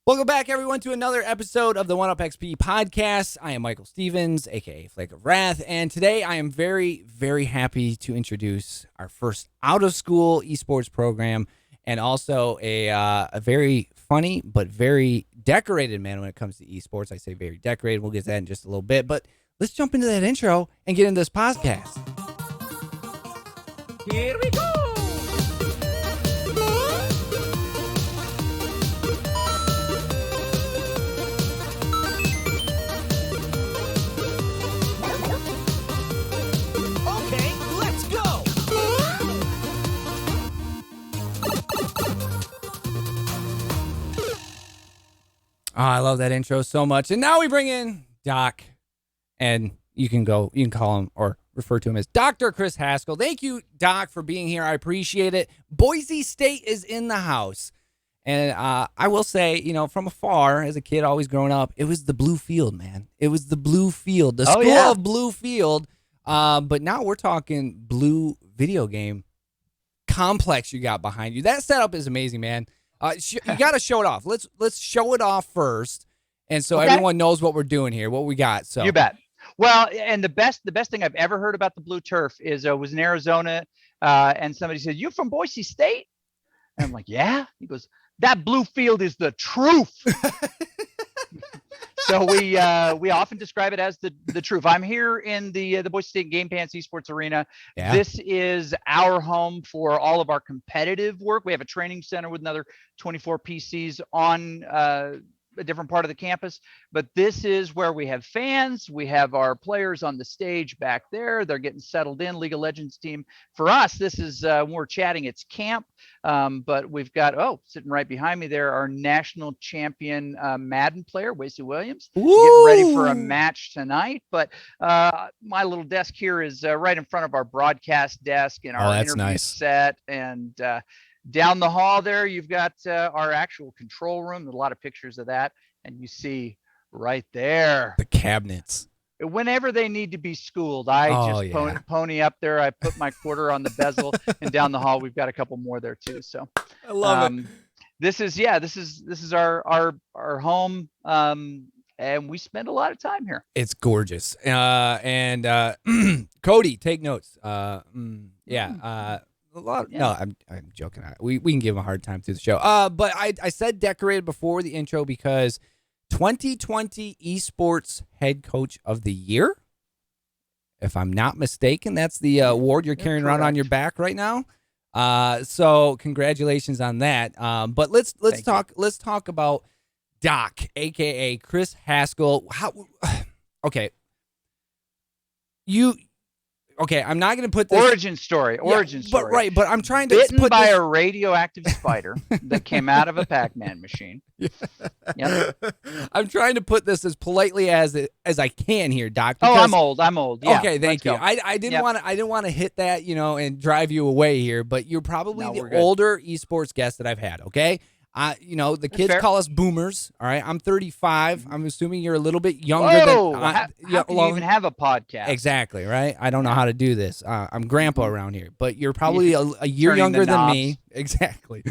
Welcome back, everyone, to another episode of the One Up XP podcast. I am Michael Stevens, aka Flake of Wrath, and today I am very, very happy to introduce our first out-of-school esports program, and also a very funny but very decorated man when it comes to esports. I say very decorated. We'll get to that in just a little bit, but let's jump into that intro and get into this podcast. Here we go. Oh, I love that intro so much. And now we bring in Doc, and you can call him or refer to him as Dr. Chris Haskell. Thank you, Doc, for being here. I appreciate it. Boise State is in the house. And I will say, from afar, as a kid, always growing up, it was the blue field, man. It was the blue field, the school of blue field. But now we're talking blue video game complex you got behind you. That setup is amazing, man. You got to show it off. Let's show it off first, and so everyone knows what we're doing here, what we got. So you bet. Well, and the best thing I've ever heard about the blue turf is was in Arizona, and somebody said, "You from Boise State?" And I'm like, "Yeah." He goes, "That blue field is the truth." So we often describe it as the truth. I'm here in the Boise State Game Pants Esports Arena. Yeah. This is our home for all of our competitive work. We have a training center with another 24 PCs on a different part of the campus, but this is where we have fans. We have our players on the stage back there. They're getting settled in. League of Legends team. For us, this is when we're chatting, it's camp. But we've got, sitting right behind me there, our national champion Madden player, Wesley Williams, getting ready for a match tonight. But my little desk here is right in front of our broadcast desk and our interview set. And down the hall there, you've got our actual control room. There's a lot of pictures of that. And you see right there the cabinets. Whenever they need to be schooled, I pony up there. I put my quarter on the bezel, and down the hall we've got a couple more there too. So I love it. This is our home, and we spend a lot of time here. It's gorgeous. And Cody, take notes. No, I'm joking. We can give him a hard time through the show. But I said decorated before the intro because 2020 Esports Head Coach of the Year, if I'm not mistaken, that's the award you're carrying around on your back right now. So congratulations on that. But let's talk about Doc, aka Chris Haskell. Okay, I'm not going to put this origin story. But I'm trying to bitten by a radioactive spider that came out of a Pac-Man machine. Yep. I'm trying to put this as politely as I can here, Doc. I'm old. Yeah, okay, thank you. I didn't want to hit that, and drive you away here, but you're probably the older esports guest that I've had. Okay. The kids call us boomers. All right. I'm 35. I'm assuming you're a little bit younger how can you even have a podcast? Exactly. Right. I don't know how to do this. I'm grandpa around here, but you're probably a year younger than me. Exactly.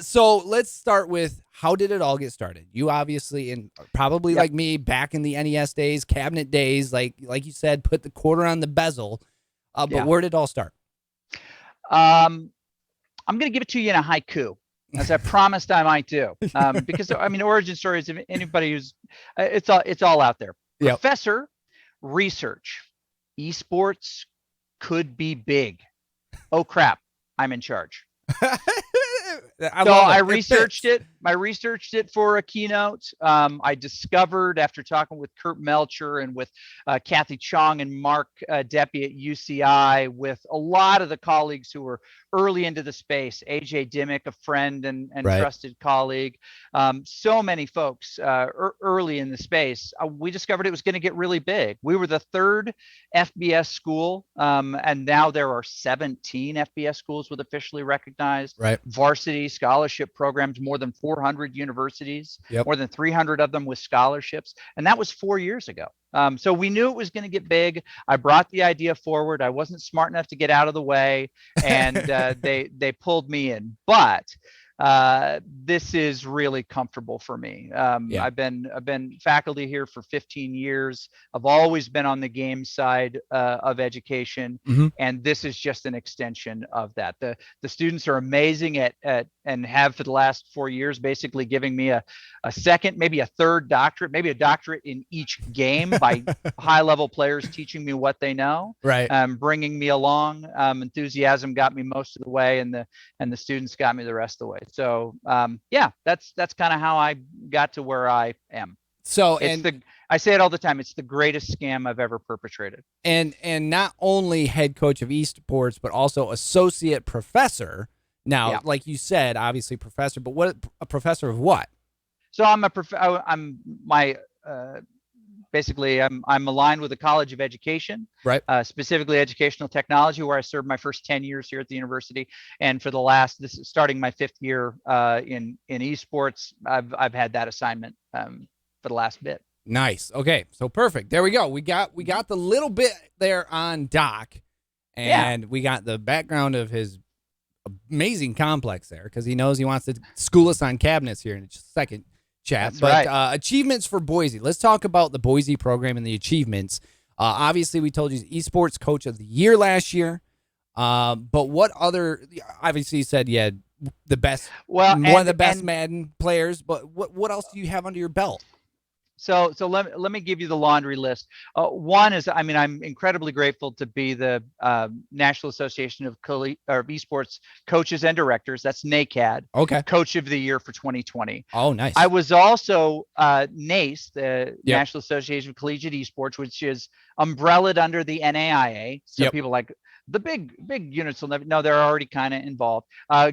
So let's start with, how did it all get started? You obviously, and probably like me, back in the NES days, cabinet days, like you said, put the quarter on the bezel. But where did it all start? I'm going to give it to you in a haiku, as I promised I might do, because origin stories. If anybody who's, it's all out there. Yep. Professor, research, esports could be big. Oh crap, I'm in charge. I researched it. I researched it for a keynote. I discovered, after talking with Kurt Melcher and with Kathy Chong and Mark Deppie at UCI, with a lot of the colleagues who were early into the space, AJ Dimmick, a friend and trusted colleague, so many folks early in the space, we discovered it was going to get really big. We were the third FBS school, and now there are 17 FBS schools with officially recognized varsity scholarship programs, more than 400 universities, more than 300 of them with scholarships. And that was 4 years ago. So we knew it was going to get big. I brought the idea forward. I wasn't smart enough to get out of the way, and they pulled me in. But this is really comfortable for me. Yeah. I've been faculty here for 15 years. I've always been on the game side of education, and this is just an extension of that. The students are amazing at and have for the last 4 years, basically giving me a second, maybe a third doctorate, maybe a doctorate in each game by high level players teaching me what they know, right? Bringing me along. Enthusiasm got me most of the way, and the students got me the rest of the way. So yeah, that's kind of how I got to where I am. So I say it all the time. It's the greatest scam I've ever perpetrated. And not only head coach of esports, but also associate professor. Now, like you said, obviously professor, but what a professor of what? So basically I'm aligned with the College of Education, right? Specifically educational technology, where I served my first 10 years here at the university. And for this is starting my 5th year in esports, I've had that assignment for the last bit. Nice. Okay. So perfect. There we go. We got the little bit there on Doc, and we got the background of his amazing complex there, because he knows he wants to school us on cabinets here in a second. Chat. That's but right. Achievements for Boise. Let's talk about the Boise program and the achievements. Obviously, we told you Esports Coach of the Year last year. But what other? Obviously, you said you had the best, one of the best Madden players. But what else do you have under your belt? So let me give you the laundry list. One is, I'm incredibly grateful to be the National Association of Esports Coaches and Directors. That's NACAD. Okay. Coach of the Year for 2020. Oh, nice. I was also NACE, the National Association of Collegiate Esports, which is umbrellaed under the NAIA. So people like the big units will never know, they're already kind of involved.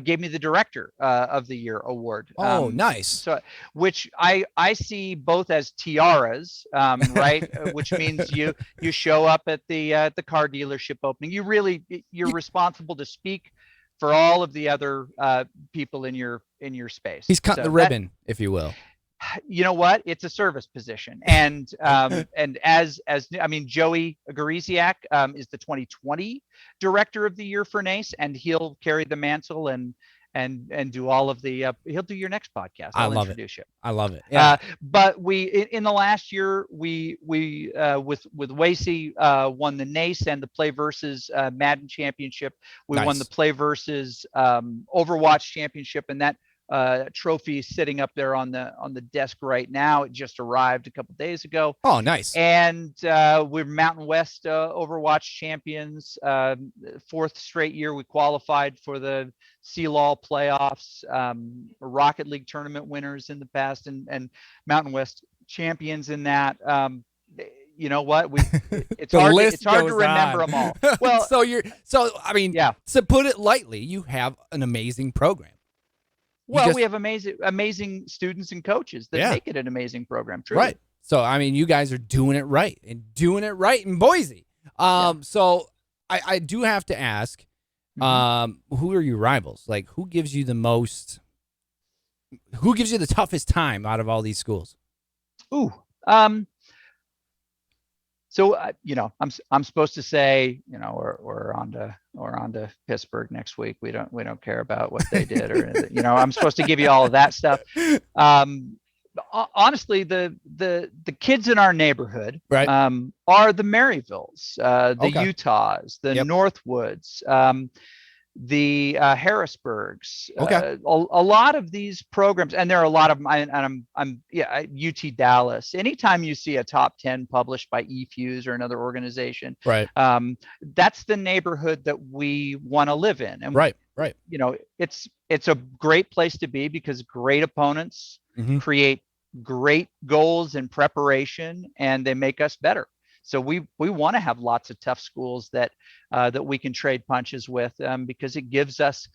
Gave me the Director of the Year award. Oh, nice. So, which I see both as tiaras, right? Which means you show up at the car dealership opening. You're responsible to speak for all of the other people in your space. He's cutting the ribbon, if you will. You know what? It's a service position, and as Joey Gariziak is the 2020 Director of the Year for NACE, and he'll carry the mantle and do all of the he'll do your next podcast. I'll introduce you. I love it. Yeah. But we in the last year we with Boise won the NACE and the Play Versus Madden Championship. We won the Play Versus Overwatch Championship, and that trophy sitting up there on the desk right now. It just arrived a couple days ago. Oh, nice. And we're Mountain West Overwatch champions. 4th straight year we qualified for the CLOL playoffs, Rocket League tournament winners in the past, and Mountain West champions in that. You know what? It's hard to remember them all. Well, to put it lightly, you have an amazing program. Well, we have amazing students and coaches that make it an amazing program. Truly. Right. So, you guys are doing it right, and doing it right in Boise. So I do have to ask, who are your rivals? Like, who gives you the toughest time out of all these schools? Ooh. So I'm supposed to say, we're on to Pittsburgh next week. We don't care about what they did, or I'm supposed to give you all of that stuff. Honestly, the kids in our neighborhood are the Maryvilles, the Utahs, the Northwoods, the Harrisburgs, a lot of these programs, and there are a lot of them. I'm UT Dallas. Anytime you see a top 10 published by eFuse or another organization, that's the neighborhood that we want to live in. And it's a great place to be, because great opponents create great goals and preparation, and they make us better. So we want to have lots of tough schools that we can trade punches with, because it gives us,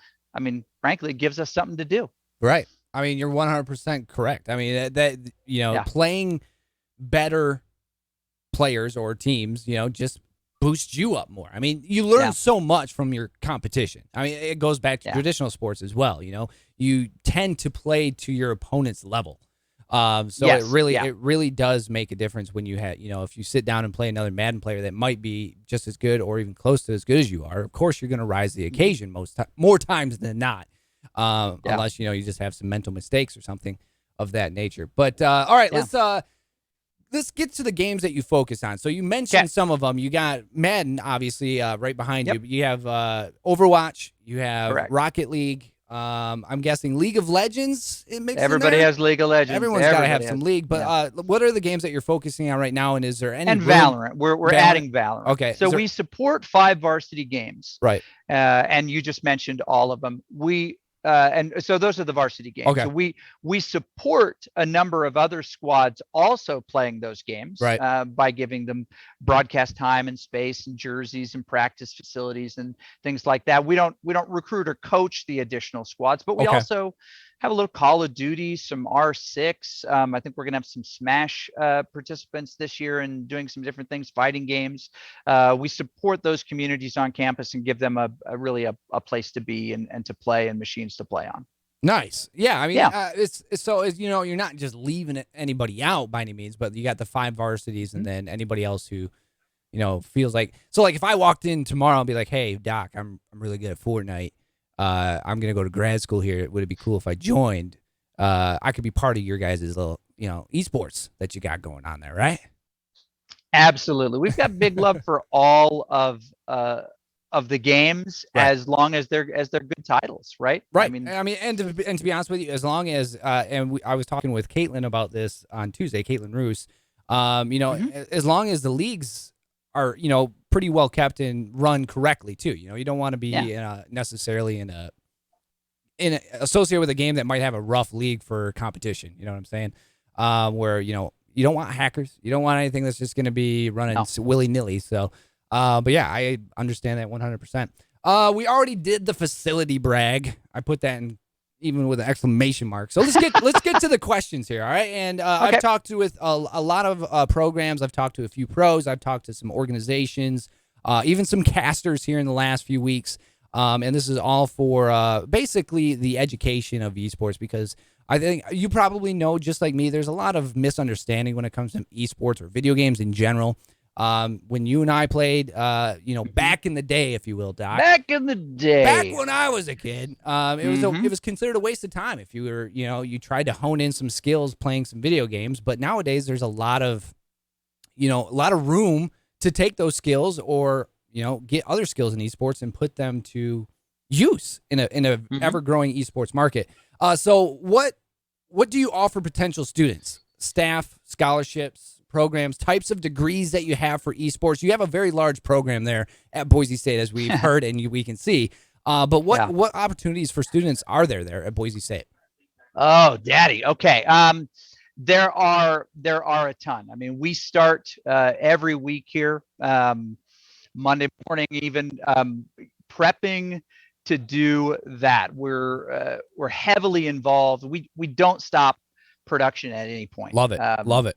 frankly, it gives us something to do. Right. You're 100% correct. Playing better players or teams, just boosts you up more. You learn so much from your competition. It goes back to traditional sports as well. You tend to play to your opponent's level. It really does make a difference when you have, if you sit down and play another Madden player that might be just as good or even close to as good as you are. Of course, you're going to rise the occasion more times than not. unless, you just have some mental mistakes or something of that nature. But all right, let's get to the games that you focus on. So you mentioned some of them. You got Madden, obviously, right behind you. You have Overwatch. You have Rocket League. I'm guessing League of Legends. Everybody has League of Legends. Everyone's got to have some League. But what are the games that you're focusing on right now? And is there any? And Valorant. We're adding Valorant. Okay. So we support 5 varsity games. Right. And you just mentioned all of them. And so those are the varsity games. Okay. So we support a number of other squads also playing those games, by giving them broadcast time and space and jerseys and practice facilities and things like that. We don't recruit or coach the additional squads, but we also have a little Call of Duty, some R6. I think we're going to have some Smash participants this year and doing some different things, fighting games. We support those communities on campus and give them a place to be and to play and machines to play on. Nice. Yeah. I mean, it's you're not just leaving anybody out by any means, but you got the 5 varsities and then anybody else who, feels like, so like if I walked in tomorrow and be like, hey, Doc, I'm really good at Fortnite. I'm going to go to grad school here. Would it be cool if I joined? I could be part of your guys' little, esports that you got going on there, right? Absolutely. We've got big love for all of the games, as long as they're good titles, right? Right. I mean, and to be honest with you, as long as I was talking with Caitlin about this on Tuesday, Caitlin Roos. As long as the leagues are pretty well kept and run correctly too. You don't want to be necessarily associated with a game that might have a rough league for competition. You know what I'm saying? Where you don't want hackers. You don't want anything that's just going to be running willy nilly. So. But yeah, I understand that 100%. We already did the facility brag. I put that in even with an exclamation mark. So let's get to the questions here. All right. And I've talked with a lot of programs. I've talked to a few pros. I've talked to some organizations, even some casters here in the last few weeks. And this is all for basically the education of esports, because I think you probably know, just like me, there's a lot of misunderstanding when it comes to esports or video games in general. When you and I played, back in the day, if you will, Doc. Back in the day. Back when I was a kid, it was considered a waste of time if you were, you tried to hone in some skills playing some video games. But nowadays, there's a lot of room to take those skills or, get other skills in esports and put them to use in a ever-growing esports market. So what do you offer potential students, staff, scholarships, programs, types of degrees that you have for esports? You have a very large program there at Boise State, as we've heard and we can see. But what opportunities for students are there at Boise State? Oh, Daddy. Okay. There are a ton. I mean, we start every week here, Monday morning, even prepping to do that. We're heavily involved. We don't stop production at any point. Love it. Love it.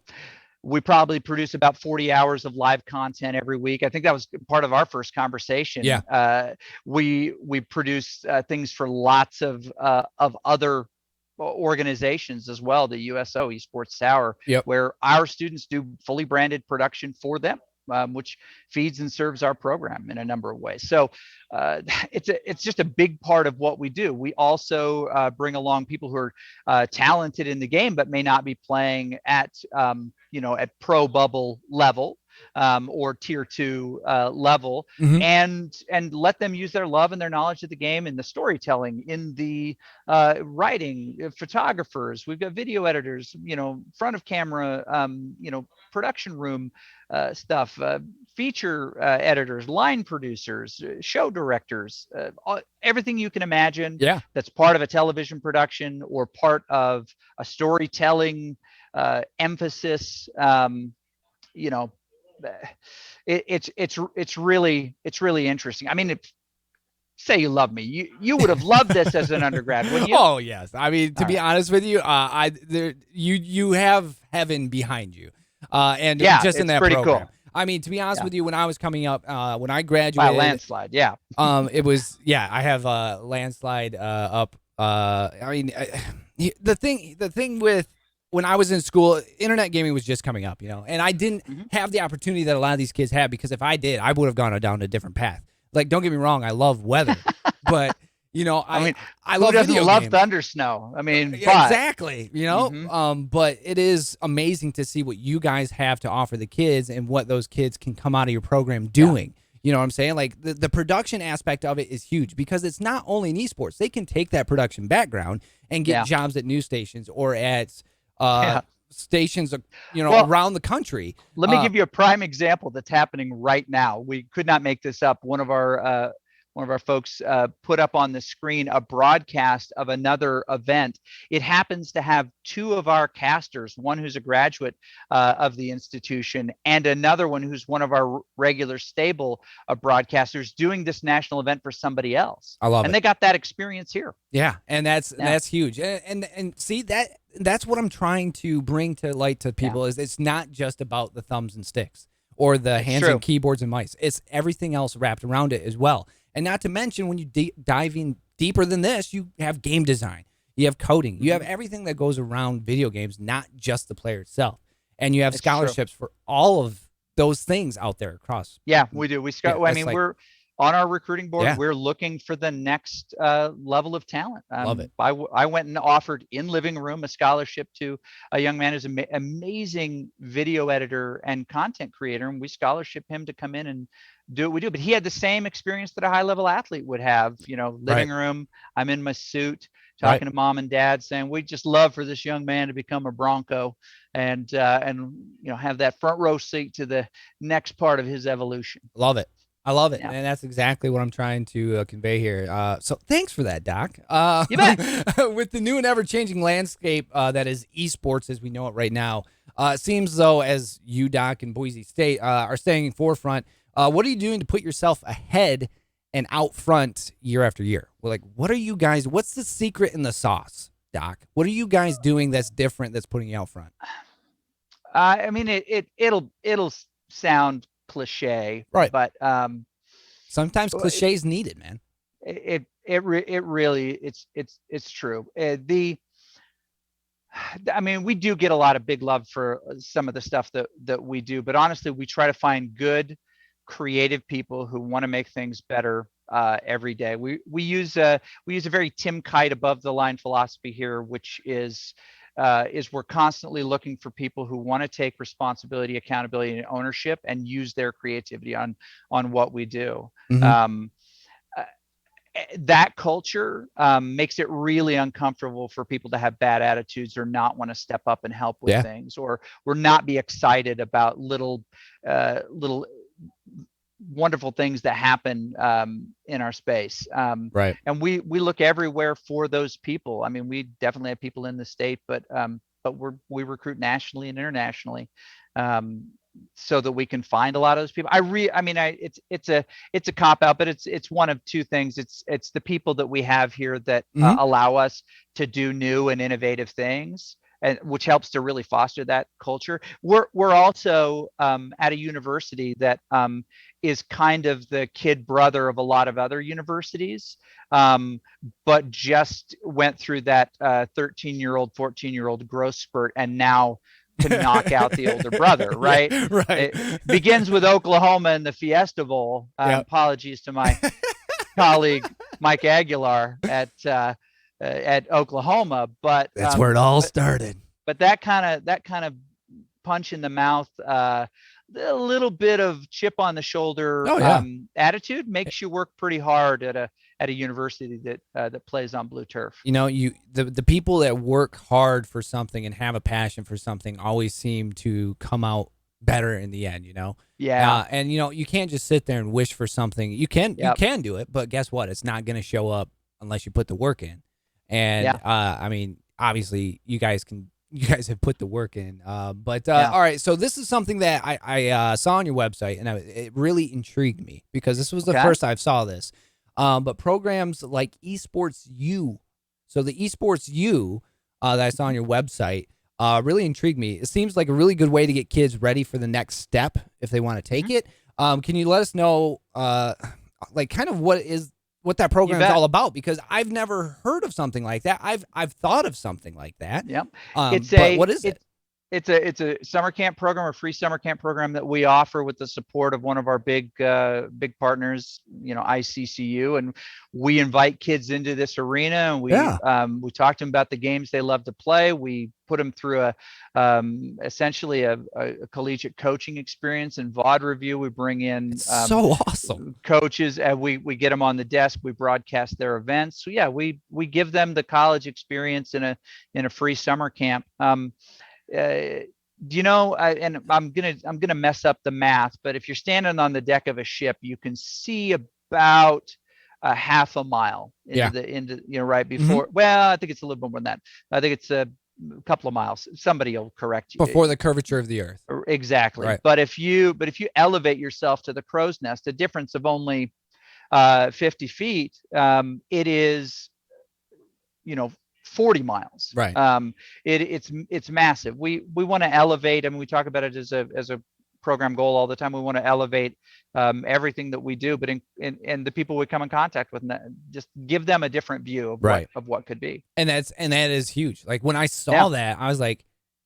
We probably produce about 40 hours of live content every week. I think that was part of our first conversation. Yeah. We produce things for lots of other organizations as well. The USO Esports Tower, where our students do fully branded production for them, which feeds and serves our program in a number of ways. So it's just a big part of what we do. We also bring along people who are talented in the game, but may not be playing at pro bubble level or tier 2 level, and let them use their love and their knowledge of the game in the storytelling, in the writing, photographers. We've got video editors, front of camera, production room stuff, feature editors, line producers, show directors, everything you can imagine that's part of a television production or part of a storytelling emphasis. It's really interesting. I mean, say you love me, you would have loved this as an undergrad, wouldn't you? Oh yes. I mean, to be honest with you, you have heaven behind you, and just in that program. Cool. I mean, to be honest with you, when I was coming up, when I graduated, by a landslide, it was I have a landslide up. I mean, the thing with when I was in school, internet gaming was just coming up, and I didn't have the opportunity that a lot of these kids have, because if I did, I would have gone down a different path. Like, don't get me wrong, I love weather, but You know, I mean, I who love doesn't video love games. thunder snow? I mean, Yeah, exactly. You know, Mhm. but it is amazing to see what you guys have to offer the kids and what those kids can come out of your program doing. You know what I'm saying? Like the production aspect of it is huge because it's not only in esports. They can take that production background and get Yeah. jobs at news stations or at Yeah. stations, you know, Well, around the country. let me give you a prime example that's happening right now. We could not make this up. One of our folks put up on the screen a broadcast of another event. It happens to have two of our casters, one who's a graduate of the institution and another one who's one of our regular stable broadcasters doing this national event for somebody else. I love it. And they got that experience here. Yeah, and that's huge. And see that's what I'm trying to bring to light to people is it's not just about the thumbs and sticks or the hands and keyboards and mice. It's everything else wrapped around it as well. And not to mention when you dive in deeper than this, you have game design, you have coding, you have everything that goes around video games, not just the player itself. And you have scholarships for all of those things out there across. Yeah, we do. I mean, we're on our recruiting board. Yeah. We're looking for the next level of talent. Love it. I went and offered in living room a scholarship to a young man who's an amazing video editor and content creator, and we scholarship him to come in and do what we do. But he had the same experience that a high level athlete would have. You know, living room. I'm in my suit, talking to mom and dad, saying we just love for this young man to become a Bronco, and you know, have that front row seat to the next part of his evolution. Love it. I love it, and that's exactly what I'm trying to convey here. So thanks for that, Doc. You bet. With the new and ever-changing landscape that is esports as we know it right now, it seems though as you, Doc, and Boise State are staying in forefront, what are you doing to put yourself ahead and out front year after year? Well, like, what are you guys, what's the secret in the sauce, Doc? What are you guys doing that's different that's putting you out front? I mean, it'll sound cliche, right? But sometimes cliches needed, man. It really it's true. I mean, we do get a lot of big love for some of the stuff that we do, but honestly, we try to find good, creative people who want to make things better every day. We use a very Tim Kite above the line philosophy here, which is we're constantly looking for people who want to take responsibility, accountability, and ownership and use their creativity on what we do. That culture makes it really uncomfortable for people to have bad attitudes or not want to step up and help with things, or not be excited about little wonderful things that happen in our space. Right. And we look everywhere for those people. I mean, we definitely have people in the state, but we recruit nationally and internationally, so that we can find a lot of those people. It's a cop out, but it's one of two things. It's the people that we have here that allow us to do new and innovative things, and which helps to really foster that culture. We're also at a university that is kind of the kid brother of a lot of other universities, but just went through that 13-year-old, 14-year-old growth spurt, and now to knock out the older brother, right? Yeah, right. It begins with Oklahoma and the Fiesta Bowl. Apologies to my colleague Mike Aguilar at Oklahoma, but that's where it all started. But that kind of punch in the mouth, a little bit of chip on the shoulder attitude makes you work pretty hard at a university that plays on blue turf. You know, the people that work hard for something and have a passion for something always seem to come out better in the end, you know? Yeah. And you know, you can't just sit there and wish for something. You can do it, but guess what? It's not going to show up unless you put the work in. And I mean, obviously you guys have put the work in. All right, so this is something that I saw on your website, and it really intrigued me because this was the first I saw this. But programs like Esports U, so the Esports U that I saw on your website really intrigued me. It seems like a really good way to get kids ready for the next step if they want to take it. Can you let us know, like, kind of what that program is all about? Because I've never heard of something like that. I've thought of something like that. Yep. But what is it? It's a summer camp program, or free summer camp program that we offer with the support of one of our big partners, ICCU, and we invite kids into this arena, and we talk to them about the games they love to play. We put them through essentially a collegiate coaching experience and VOD review. We bring in so awesome coaches, and we get them on the desk. We broadcast their events. So yeah, we give them the college experience in a free summer camp. And I'm gonna mess up the math, but if you're standing on the deck of a ship, you can see about a half a mile into right before. Well, I think it's a little bit more than that. I think it's a couple of miles. Somebody will correct you. Before the curvature of the earth. Exactly. Right. But if you elevate yourself to the crow's nest, a difference of only 50 feet, it is 40 miles. Right. It's massive. We want to elevate. I mean, we talk about it as a program goal all the time. We want to elevate everything that we do, but in the people we come in contact with, just give them a different view of what could be. And that is huge. Like when I saw that, I was like,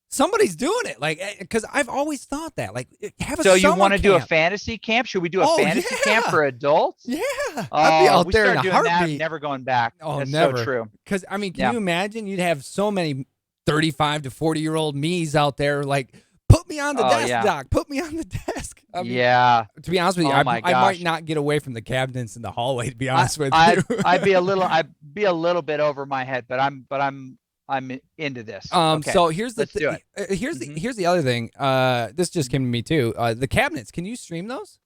somebody's doing it. Like, because I've always thought that. Like, have a so you want to camp. do a fantasy camp? Should we do a fantasy camp for adults? Yeah, I'd be out there in a heartbeat. Never going back. Oh, That's never. So true. Because I mean, can you imagine? You'd have so many 35 to 40-year-old me's out there. Like, put me on the desk, Doc. Put me on the desk. I mean, to be honest with you, I might not get away from the cabinets in the hallway. To be honest with you, I'd be a little bit over my head, but I'm into this. Okay. So here's the here's the other thing. This just came to me too. The cabinets, can you stream those?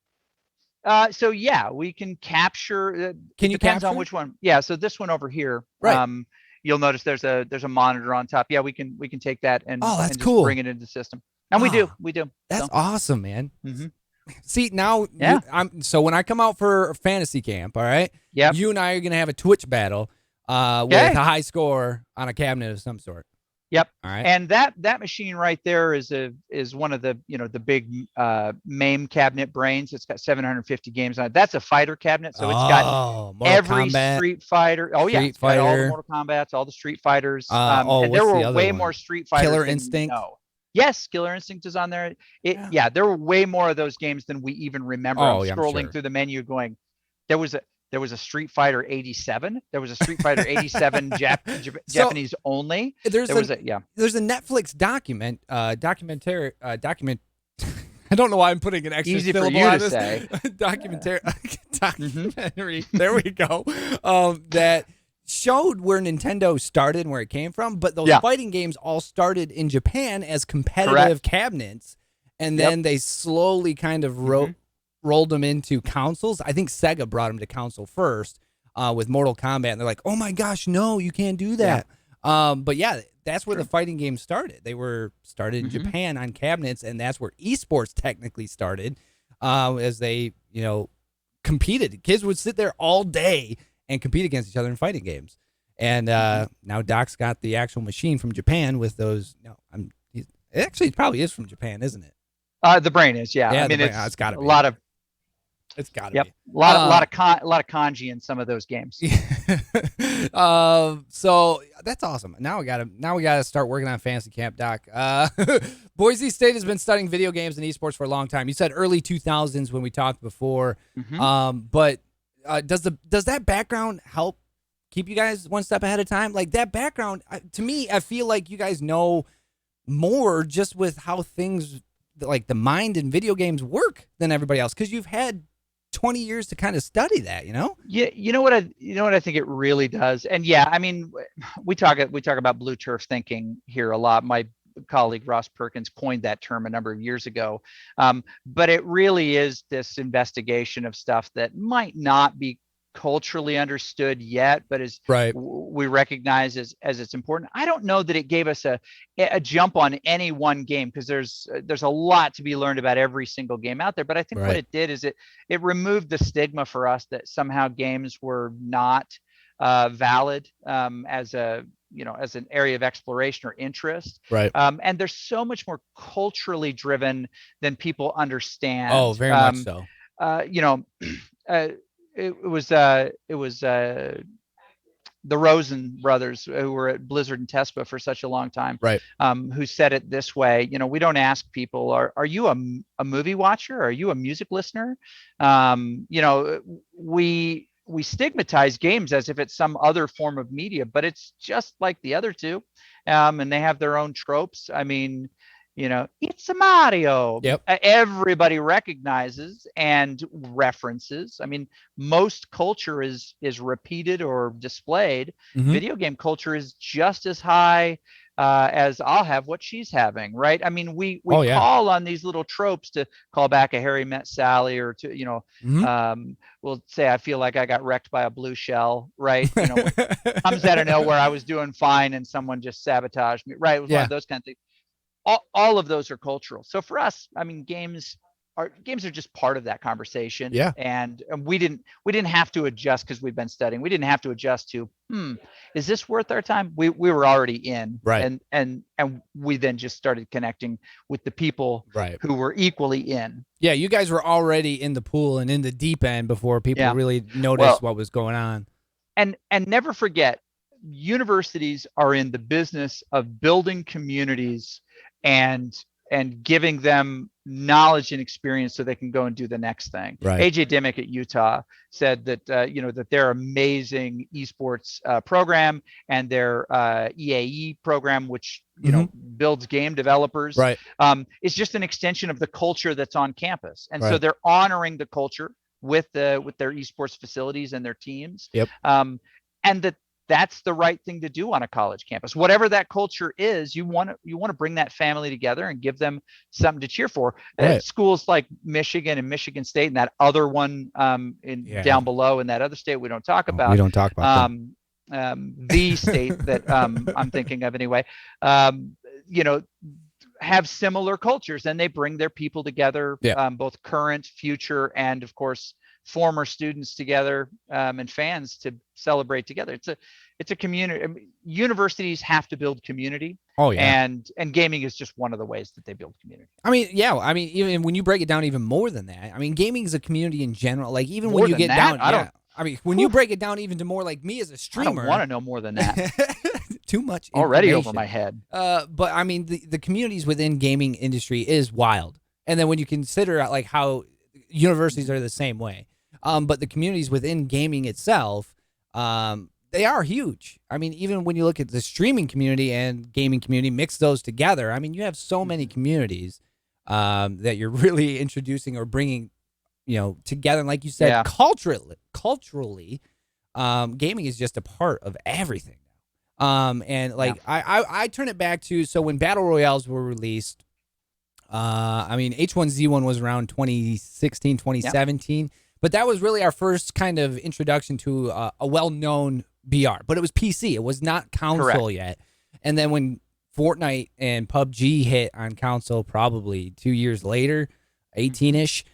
So yeah, we can capture. Can you depends capture? On which one? Yeah. So this one over here. Right. You'll notice there's a monitor on top. Yeah, we can take that and that's and just cool. bring it into the system. And we do. That's awesome, man. Mm-hmm. See, now, so when I come out for fantasy camp, all right, you and I are going to have a Twitch battle with a high score on a cabinet of some sort. Yep. All right. And that machine right there is one of the the big MAME cabinet brains. It's got 750 games on it. That's a fighter cabinet, so it's got every Kombat, Street Fighter. Oh yeah, Street Fighter, got all the Mortal Kombats, all the Street Fighters. And there were way more Street Fighters. Killer Instinct. Yes, Killer Instinct is on there. There were way more of those games than we even remember. I'm scrolling through the menu going, there was a Street Fighter 87. There was a Street Fighter 87 Japanese only. There's a Netflix documentary. I don't know why I'm putting an extra easy syllable for you on to this. say. Documentary. There we go. That showed where Nintendo started and where it came from, but those fighting games all started in Japan as competitive cabinets, and then they slowly kind of rolled them into consoles. I think Sega brought them to console first with Mortal Kombat, and they're like, oh my gosh, no, you can't do that. But yeah, that's where the fighting games started. They were started in Japan on cabinets, and that's where esports technically started, as they, competed. Kids would sit there all day and compete against each other in fighting games. And now Doc's got the actual machine from Japan with those. It probably is from Japan, isn't it? The brain is, I mean, it's got to be. It's got to be. A lot of kanji in some of those games. So that's awesome. Now we gotta start working on fantasy camp, Doc. Boise State has been studying video games and esports for a long time. You said early 2000s when we talked before. But does that background help keep you guys one step ahead of time? Like that background, to me, I feel like you guys know more just with how things like the mind in video games work than everybody else, because you've had 20 years to kind of study that, Yeah, you know what I think it really does. And I mean, we talk about blue turf thinking here a lot. My colleague Ross Perkins coined that term a number of years ago. But it really is this investigation of stuff that might not be culturally understood yet, but is we recognize as it's important. I don't know that it gave us a jump on any one game, because there's a lot to be learned about every single game out there. But I think what it did is it removed the stigma for us that somehow games were not valid as an area of exploration or interest. And they're so much more culturally driven than people understand. Oh, very much so. It was the Rosen brothers, who were at Blizzard and Tespa for such a long time, right? Who said it this way: we don't ask people, are you a movie watcher? Are you a music listener? We stigmatize games as if it's some other form of media, but it's just like the other two, and they have their own tropes. I mean, it's a Mario. Yep. Everybody recognizes and references. I mean, most culture is repeated or displayed. Mm-hmm. Video game culture is just as high as I'll have what she's having, right? I mean, we call on these little tropes to call back a Harry Met Sally, or to, Mm-hmm. we'll say, I feel like I got wrecked by a blue shell, right? Comes out of nowhere, I was doing fine and someone just sabotaged me, right? It was one of those kind of things. All of those are cultural. So for us, I mean, games are just part of that conversation. Yeah. And we didn't have to adjust because we've been studying. We didn't have to adjust to, is this worth our time? We were already in, right. And we then just started connecting with the people who were equally in. Yeah, you guys were already in the pool and in the deep end before people really noticed what was going on. And never forget, universities are in the business of building communities and giving them knowledge and experience so they can go and do the next thing. Right. AJ Dimmick at Utah said that that their amazing esports program and their EAE program, which builds game developers, is just an extension of the culture that's on campus. And so they're honoring the culture with their esports facilities and their teams. Yep. And that's the right thing to do on a college campus. Whatever that culture is, you want to bring that family together and give them something to cheer for. Schools like Michigan and Michigan State, and that other one down below in that other state we don't talk about. We don't talk about the state that I'm thinking of anyway. Have similar cultures, and they bring their people together, both current, future, and of course former students together, and fans to celebrate together. It's a community. I mean, universities have to build community. And gaming is just one of the ways that they build community. I mean, even when you break it down even more than that, I mean, gaming is a community in general. Like even when you get down, when you break it down even to more, like me as a streamer, I don't want to know more than that. Too much already over my head. But I mean, the communities within gaming industry is wild. And then when you consider like how universities are the same way, but the communities within gaming itself, they are huge. I mean, even when you look at the streaming community and gaming community, mix those together. I mean, you have so many communities that you're really introducing or bringing, together. And like you said, culturally, gaming is just a part of everything. And like I turn it back to, so when battle royales were released, I mean, H1Z1 was around 2016, 2017. But that was really our first kind of introduction to a well-known BR. But it was PC. It was not console yet. And then when Fortnite and PUBG hit on console probably 2 years later, 18-ish,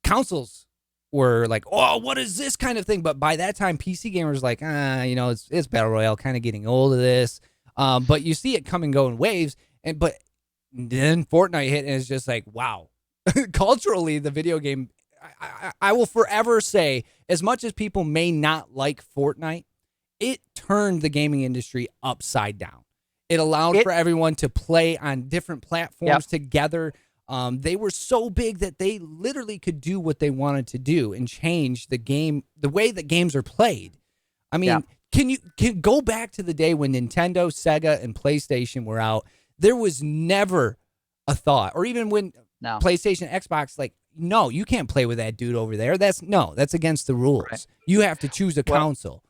consoles were like, oh, what is this kind of thing? But by that time, PC gamers like, it's Battle Royale, kind of getting old of this. But you see it come and go in waves. But then Fortnite hit, and it's just like, wow. Culturally, the video game, I will forever say, as much as people may not like Fortnite, it turned the gaming industry upside down. It allowed for everyone to play on different platforms together. They were so big that they literally could do what they wanted to do and change the game, the way that games are played. I mean, can go back to the day when Nintendo, Sega, and PlayStation were out? There was never a thought, or even when PlayStation, Xbox, like, no, you can't play with that dude over there. That's against the rules. Right. You have to choose a console.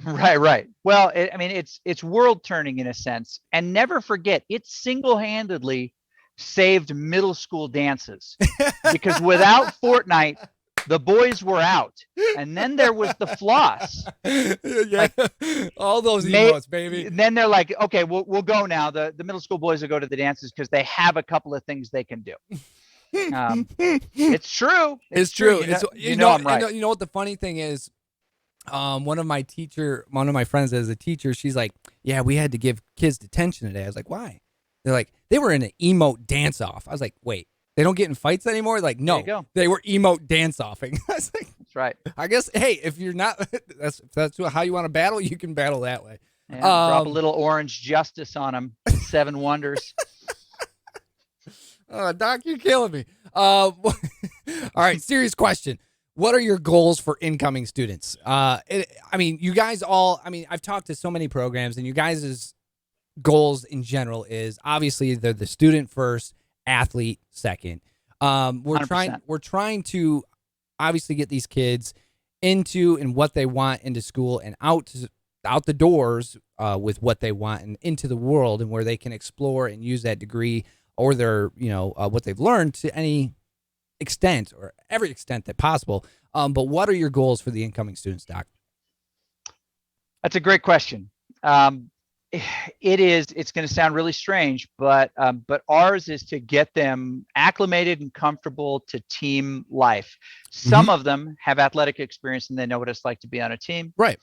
Right. Well, it's world turning in a sense, and never forget, it single-handedly saved middle school dances, because without Fortnite, the boys were out, and then there was the floss. All those emotes, baby. And then they're like, okay, we'll go now. The middle school boys will go to the dances because they have a couple of things they can do. It's true. It's true. I'm right. You know what the funny thing is? One of my friends as a teacher, she's like, yeah, we had to give kids detention today. I was like, why? They're like, they were in an emote dance off. I was like, wait, they don't get in fights anymore? Like, no, they were emote dance offing. I was like, that's right. I guess, hey, if you're not, that's how you want to battle, you can battle that way. Yeah, drop a little orange justice on them. 7 wonders. Doc, you're killing me. All right, serious question. What are your goals for incoming students? You guys all, I've talked to so many programs, and you guys' goals in general is obviously they're the student first, athlete second. We're 100%. trying to obviously get these kids into and what they want into school and out the doors with what they want and into the world and where they can explore and use that degree or their, what they've learned to any extent or every extent that possible. But what are your goals for the incoming students, Doc? That's a great question. It's going to sound really strange, but ours is to get them acclimated and comfortable to team life. Some of them have athletic experience and they know what it's like to be on a team. Right.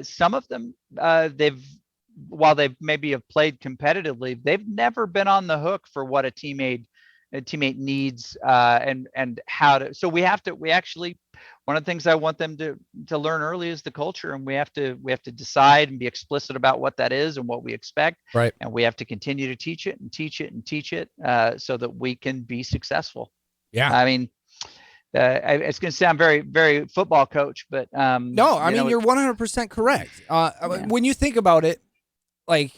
Some of them, while they maybe have played competitively, they've never been on the hook for what a teammate needs and how to. So we actually, one of the things I want them to learn early is the culture, and we have to decide and be explicit about what that is and what we expect. Right. And we have to continue to teach it and teach it and teach it so that we can be successful. Yeah. I mean, it's going to sound very, very football coach, but no, you're 100% correct. When you think about it, like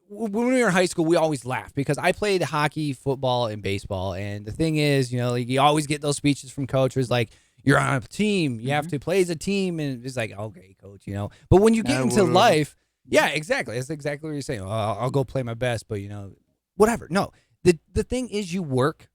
when we were in high school, we always laughed because I played hockey, football, and baseball. And the thing is, you always get those speeches from coaches like, you're on a team, you have to play as a team. And it's like, okay, coach, But when you get into life, yeah, exactly. That's exactly what you're saying. I'll go play my best, but, whatever. No, the thing is you work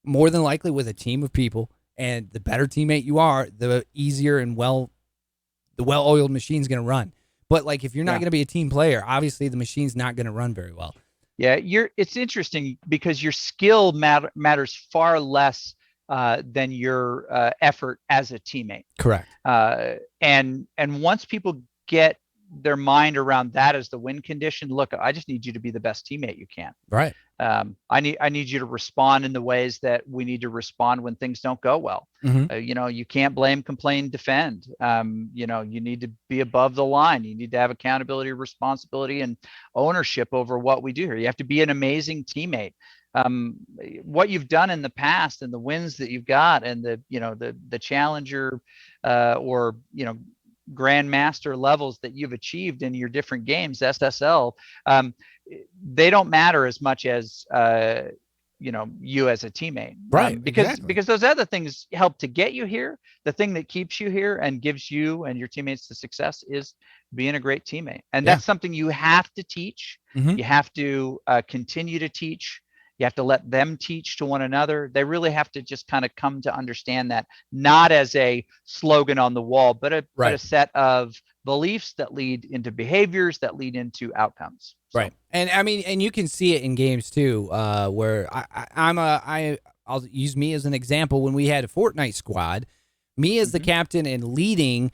more than likely with a team of people. And the better teammate you are, the easier and the well-oiled machine's going to run. But like, if you're not going to be a team player, obviously the machine's not going to run very well. Yeah, it's interesting because your skill matters far less than your effort as a teammate. Correct. And once people get their mind around that as the win condition, look, I just need you to be the best teammate you can. Right. I need you to respond in the ways that we need to respond when things don't go well. You can't blame, complain, defend. You need to be above the line. You need to have accountability, responsibility, and ownership over what we do here. You have to be an amazing teammate. What you've done in the past and the wins that you've got and the challenger or grandmaster levels that you've achieved in your different games, SSL, they don't matter as much as you as a teammate, right? Because those other things help to get you here. The thing that keeps you here and gives you and your teammates the success is being a great teammate, and that's something you have to teach. You have to continue to teach. You have to let them teach to one another. They really have to just kind of come to understand that, not as a slogan on the wall, but a set of beliefs that lead into behaviors that lead into outcomes. So. Right. And and you can see it in games too, where I'll use me as an example. When we had a Fortnite squad, me as the captain and leading,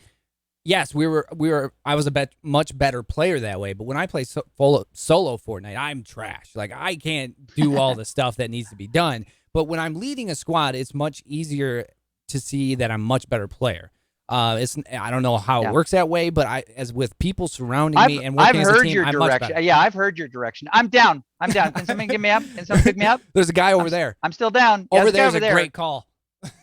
yes, I was a much better player that way. But when I play solo Fortnite, I'm trash. Like, I can't do all the stuff that needs to be done. But when I'm leading a squad, it's much easier to see that I'm a much better player. I don't know how it works that way, but as with people surrounding me and working as a team, I'm much better. Yeah, I've heard your direction. I'm down. Can someone get me up? Can someone pick me up? There's a guy over there. I'm still down. Over there's a great call.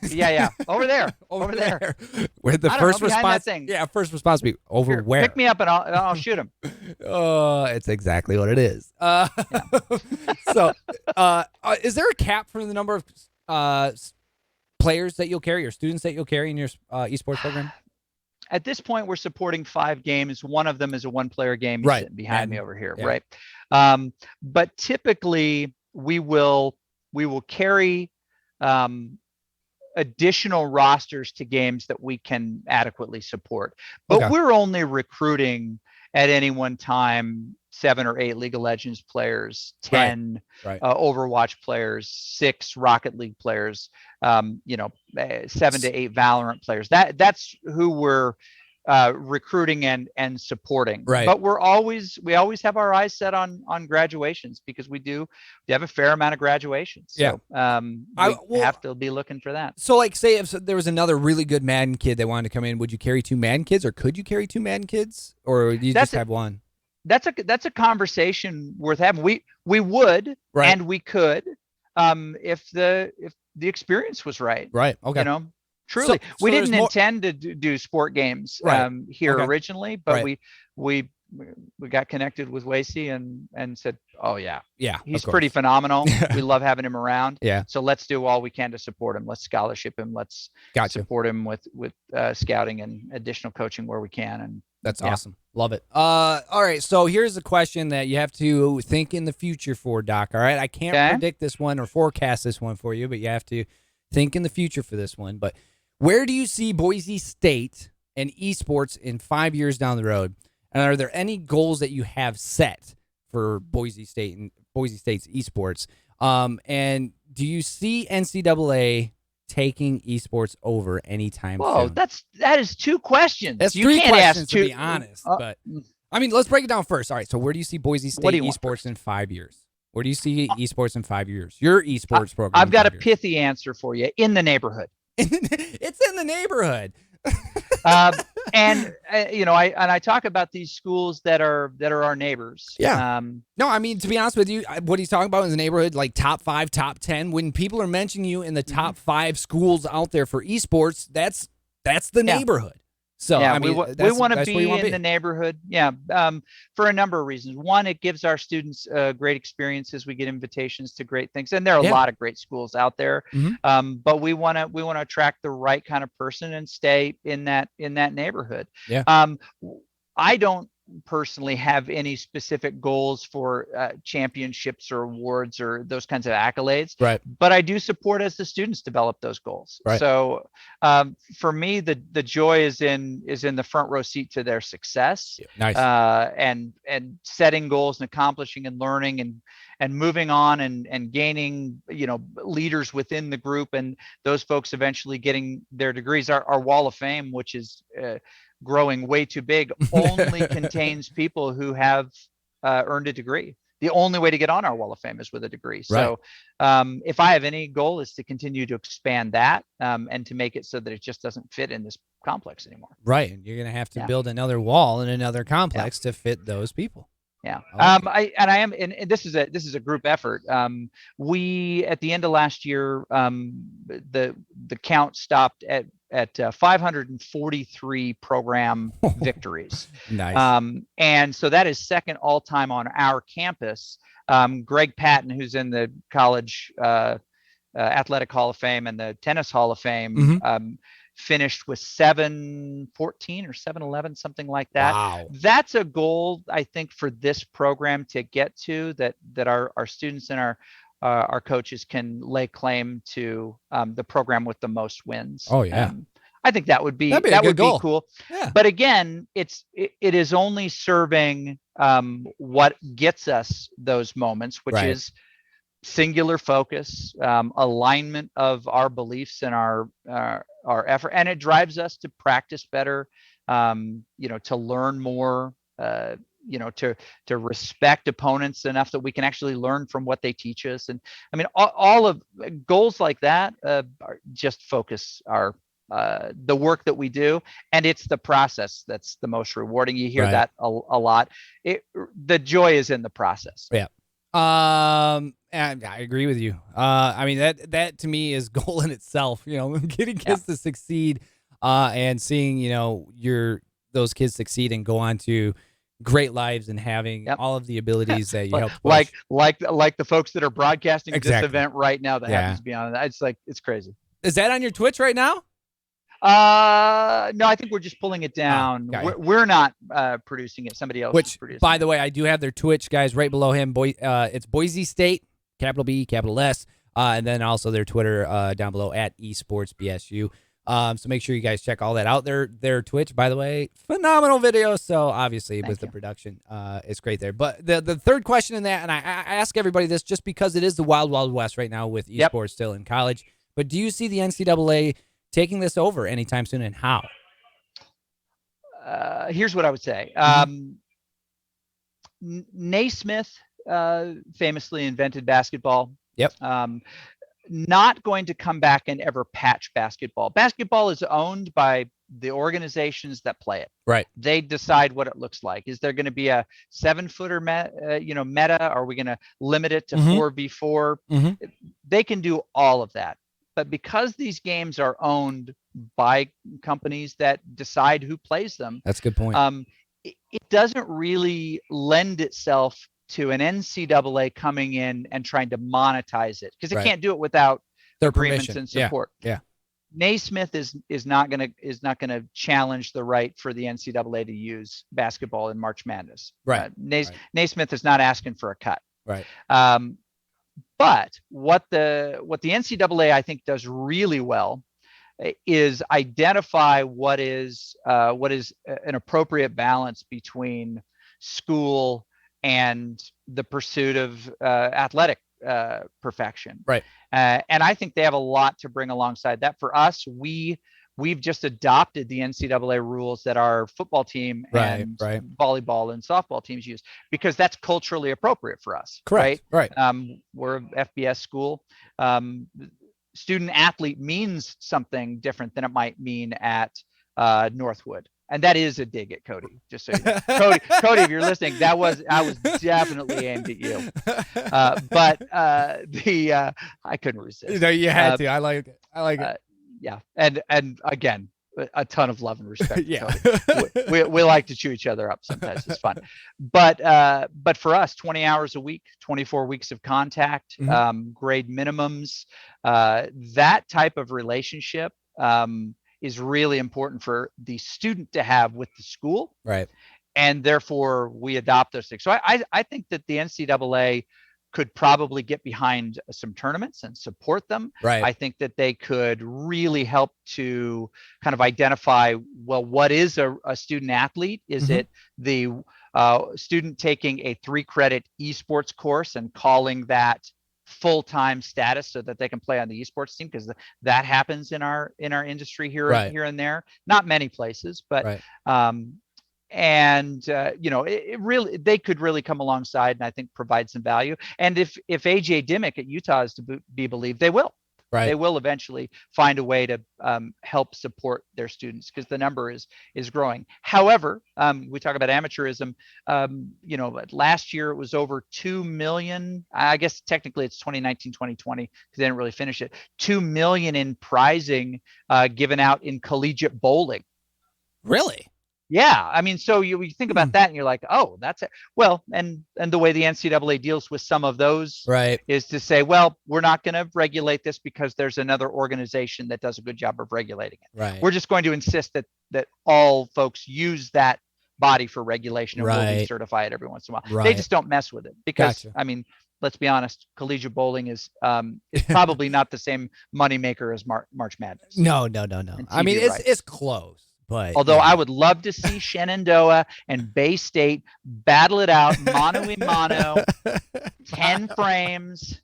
Yeah. Over there. Over there. Where the first response? Yeah, first response be over Here, where? Pick me up and I'll shoot him. Oh, it's exactly what it is. So, is there a cap for the number of players that you'll carry or students that you'll carry in your esports program? At this point, we're supporting 5 games. One of them is a 1-player game sitting behind me over here, right? But typically, we will carry additional rosters to games that we can adequately support. But we're only recruiting at any one time 7 or 8 League of Legends players, 10 Overwatch players, 6 Rocket League players, 7 to 8 Valorant players. That's who we're recruiting and supporting. Right. But we always have our eyes set on graduations, because we have a fair amount of graduations. So we have to be looking for that. So like, say if there was another really good Madden kid that wanted to come in, would you carry 2 Madden kids, or could you carry 2 Madden kids, or do you just have one? That's a conversation worth having. We would, right. and we could, if the experience was right. Right. Okay. Truly, we didn't intend to do sport games here originally, but we got connected with Boise and said, oh yeah, he's pretty phenomenal. We love having him around. Yeah. So let's do all we can to support him. Let's scholarship him. Let's support him with scouting and additional coaching where we can. And that's awesome. Love it. All right. So here's a question that you have to think in the future for, Doc. All right. I can't predict this one or forecast this one for you, but you have to think in the future for this one. But where do you see Boise State and esports in 5 years down the road? And are there any goals that you have set for Boise State and Boise State's esports? And do you see NCAA taking esports over anytime soon? That is 2 questions. That's 3 questions, to be honest. But I mean, let's break it down first. All right. So where do you see Boise State esports in 5 years? Where do you see esports in 5 years? Your esports program. I've got a pithy answer for you. In the neighborhood. It's in the neighborhood. And I talk about these schools that are our neighbors. Yeah. No, I mean, to be honest with you, what he's talking about in the neighborhood, like top 5, top 10. When people are mentioning you in the top 5 schools out there for esports, that's the neighborhood. So I mean, we want to be in the neighborhood. Yeah. For a number of reasons. One, it gives our students great experiences. We get invitations to great things, and there are a lot of great schools out there. But we want to attract the right kind of person and stay in that neighborhood. Yeah. I don't personally have any specific goals for championships or awards or those kinds of accolades, right? But I do support as the students develop those goals. Right. So for me, the joy is in the front row seat to their success. Nice. And setting goals and accomplishing and learning and moving on and gaining leaders within the group, and those folks eventually getting their degrees. Our wall of fame, which is growing way too big, only contains people who have earned a degree. The only way to get on our wall of fame is with a degree. So if I have any goal, is to continue to expand that and to make it so that it just doesn't fit in this complex anymore. Right. And you're going to have to build another wall in another complex to fit those people. Yeah. And this is a group effort. We, at the end of last year, the count stopped at 543 program victories. Nice. And so that is second all time on our campus. Greg Patton, who's in the college athletic Hall of Fame and the tennis Hall of Fame, finished with 714 or 711, something like that. Wow. That's a goal, I think, for this program to get to, that our students and our coaches can lay claim to the program with the most wins. Oh yeah. I think that would be cool. Yeah. But again, it is only serving what gets us those moments, which is singular focus, alignment of our beliefs and our effort, and it drives us to practice better, to learn more, to respect opponents enough that we can actually learn from what they teach us. And I mean, all of goals like that just focus the work that we do, and it's the process that's the most rewarding. You hear that a lot. The joy is in the process. Yeah. And I agree with you. I mean, that to me is goal in itself, getting kids to succeed, and seeing, those kids succeed and go on to great lives and having all of the abilities that you help push. Like the folks that are broadcasting this event right now that happens to be on it. It's crazy. Is that on your Twitch right now? No, I think we're just pulling it down. We're not producing it. Somebody else is producing by the way, I do have their Twitch, guys, right below him. It's Boise State, capital B, capital S, and then also their Twitter down below at Esports BSU. So make sure you guys check all that out. Their Twitch, by the way, phenomenal videos. So obviously with the production, it's great there. But the third question in that, and I ask everybody this just because it is the wild, wild west right now with esports still in college, but do you see the NCAA taking this over anytime soon, and how? here's what I would say. Naismith famously invented basketball. Yep. Not going to come back and ever patch basketball. Basketball is owned by the organizations that play it. Right. They decide what it looks like. Is there going to be a 7-footer meta? Are we going to limit it to 4v4? They can do all of that. But because these games are owned by companies that decide who plays them, that's a good point. It doesn't really lend itself to an NCAA coming in and trying to monetize it, because it can't do it without their agreements permission and support. Yeah. Naismith is not gonna challenge the right for the NCAA to use basketball in March Madness. Right. Naismith is not asking for a cut. Right. But what the NCAA I think does really well is identify what is an appropriate balance between school and the pursuit of athletic perfection. Right. And I think they have a lot to bring alongside that. For us, we've just adopted the NCAA rules that our football team and volleyball and softball teams use, because that's culturally appropriate for us. Correct. Right. We're an FBS school. Student athlete means something different than it might mean at Northwood. And that is a dig at Cody, just so you know. Cody, if you're listening, I was definitely aimed at you. But I couldn't resist. No, you had to. I like it. Yeah. And again, a ton of love and respect. Yeah. we like to chew each other up sometimes. It's fun. But for us, 20 hours a week, 24 weeks of contact, grade minimums, that type of relationship is really important for the student to have with the school. Right. And therefore we adopt those things. So I think that the NCAA could probably get behind some tournaments and support them. Right. I think that they could really help to kind of identify, well, what is a student athlete? Is it the student taking a 3-credit esports course and calling that full-time status so that they can play on the esports team? Because that happens in our industry here and there. Not many places, but it really, they could really come alongside and I think provide some value. And if AJ Dimmick at Utah is to be believed, they will. Right. They will eventually find a way to help support their students, because the number is growing. However, we talk about amateurism. Last year it was over 2 million. I guess technically it's 2019, 2020, because they didn't really finish it. 2 million in prizing given out in collegiate bowling. Really? Yeah, I mean, so you think about that and you're like, oh, that's it. Well, and the way the NCAA deals with some of those is to say, well, we're not going to regulate this because there's another organization that does a good job of regulating it. Right. We're just going to insist that all folks use that body for regulation and will be certified every once in a while. They just don't mess with it because, I mean, let's be honest, collegiate bowling is probably not the same moneymaker as March Madness. No. I mean, it's close. But, although I would love to see Shenandoah and Bay State battle it out mano a mano, 10 frames.